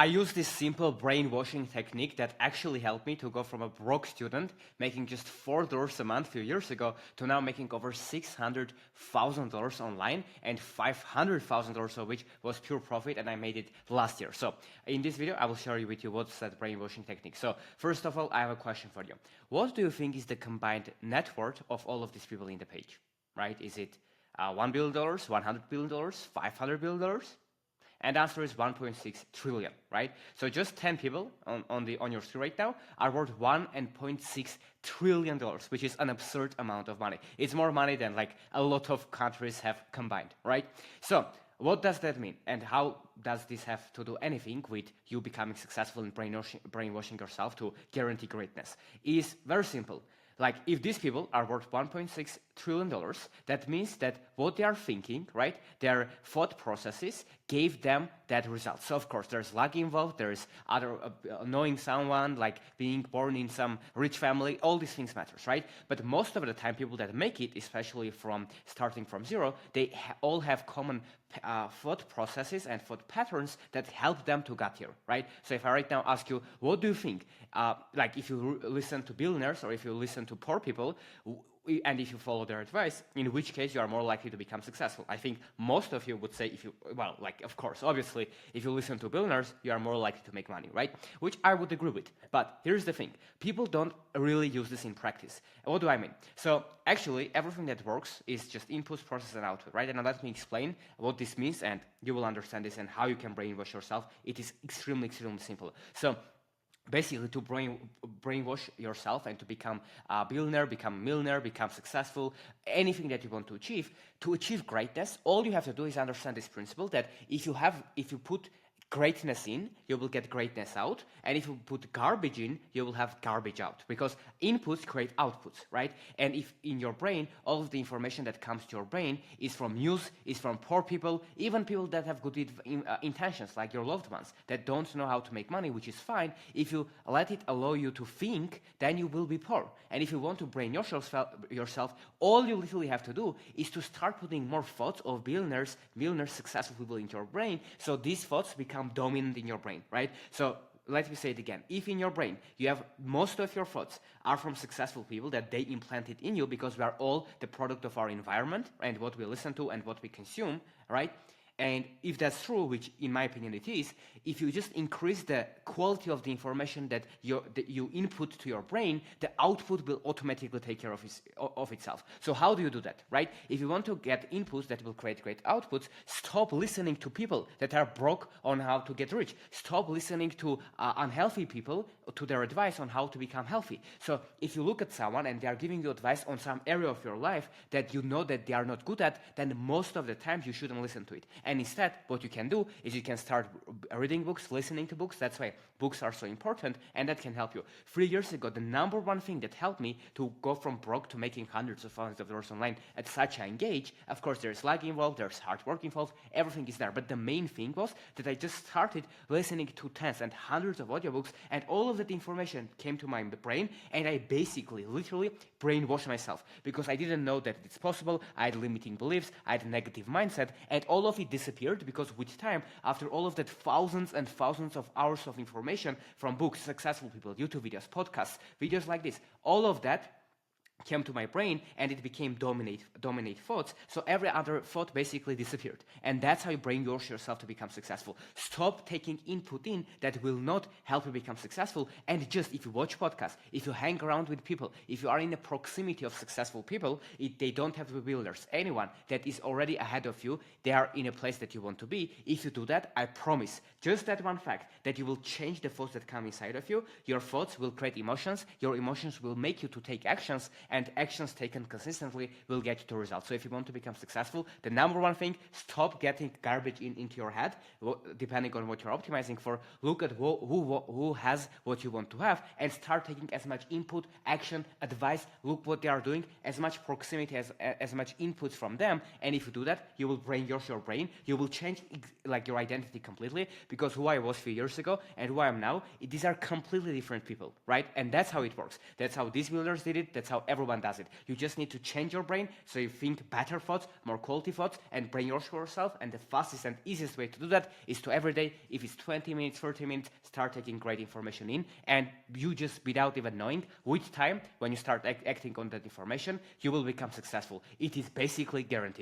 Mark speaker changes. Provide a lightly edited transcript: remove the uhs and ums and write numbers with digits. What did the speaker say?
Speaker 1: I use this simple brainwashing technique that actually helped me to go from a broke student making just $4 a month a few years ago to now making over $600,000 online, and $500,000 of which was pure profit, and I made it last year. So in this video, I will share with you what's that brainwashing technique. So first of all, I have a question for you. What do you think is the combined net worth of all of these people in the page, right? Is it $1 billion, $100 billion, $500 billion? And the answer is 1.6 trillion, right? So just 10 people on your screen right now are worth $1.6 trillion, which is an absurd amount of money. It's more money than like a lot of countries have combined, right? So what does that mean? And how does this have to do anything with you becoming successful in brainwashing yourself to guarantee greatness? It is very simple. Like, if these people are worth $1.6 trillion, that means that what they are thinking, right, their thought processes gave them that result. So, of course, there's luck involved, there's other knowing someone, like being born in some rich family, all these things matters, right? But most of the time, people that make it, especially from starting from zero, they all have common thought processes and thought patterns that help them to get here, right? So if I right now ask you, what do you think? Like, if you listen to billionaires or if you listen to poor people, and if you follow their advice, in which case you are more likely to become successful? I think most of you would say, of course, obviously, if you listen to billionaires, you are more likely to make money, right? Which I would agree with. But here's the thing. People don't really use this in practice. What do I mean? So actually, everything that works is just input, process, and output, right? And now let me explain what this means, and you will understand this and how you can brainwash yourself. It is extremely, extremely simple. So basically, to brainwash yourself and to become a billionaire, become a millionaire, become successful, anything that you want to achieve greatness, all you have to do is understand this principle that if you put greatness in, you will get greatness out, and if you put garbage in, you will have garbage out, because inputs create outputs, right? And if in your brain, all of the information that comes to your brain is from news, is from poor people, even people that have good intentions, like your loved ones, that don't know how to make money, which is fine. If you let it allow you to think, then you will be poor. And if you want to brainwash yourself, all you literally have to do is to start putting more thoughts of billionaires, successful people into your brain, so these thoughts become dominant in your brain, right? So let me say it again. If in your brain you have most of your thoughts are from successful people that they implanted in you, because we are all the product of our environment and what we listen to and what we consume, right? And if that's true, which in my opinion it is, if you just increase the quality of the information that you input to your brain, the output will automatically take care of itself. So how do you do that, right? If you want to get inputs that will create great outputs, stop listening to people that are broke on how to get rich. Stop listening to unhealthy people, to their advice on how to become healthy. So if you look at someone and they are giving you advice on some area of your life that you know that they are not good at, then most of the time you shouldn't listen to it. And instead, what you can do is you can start reading books, listening to books. That's why books are so important, and that can help you. 3 years ago, the number one thing that helped me to go from broke to making hundreds of thousands of dollars online at such a young age, of course, there's luck involved, there's hard work involved, everything is there. But the main thing was that I just started listening to tens and hundreds of audiobooks, and all of that information came to my brain, and I basically, literally, brainwashed myself, because I didn't know that it's possible. I had limiting beliefs, I had a negative mindset, and all of it disappeared, because with time, after all of that thousands and thousands of hours of information from books, successful people, YouTube videos, podcasts, videos like this, all of that came to my brain, and it became dominate thoughts. So every other thought basically disappeared. And that's how you brainwash yourself to become successful. Stop taking input in that will not help you become successful. And just, if you watch podcasts, if you hang around with people, if you are in the proximity of successful people, they don't have to be builders. Anyone that is already ahead of you, they are in a place that you want to be. If you do that, I promise, just that one fact, that you will change the thoughts that come inside of you. Your thoughts will create emotions. Your emotions will make you to take actions, and actions taken consistently will get you to results. So if you want to become successful, the number one thing, stop getting garbage into your head, depending on what you're optimizing for. Look at who has what you want to have, and start taking as much input, action, advice. Look what they are doing, as much proximity, as much input from them. And if you do that, you will brainwash your brain. You will change like your identity completely, because who I was a few years ago and who I am now, these are completely different people, right? And that's how it works. That's how these builders did it. That's how everyone does it. You just need to change your brain so you think better thoughts, more quality thoughts, and brainwash yourself. And the fastest and easiest way to do that is to every day, if it's 20 minutes, 30 minutes, start taking great information in. And you just, without even knowing, with time, when you start acting on that information, you will become successful. It is basically guaranteed.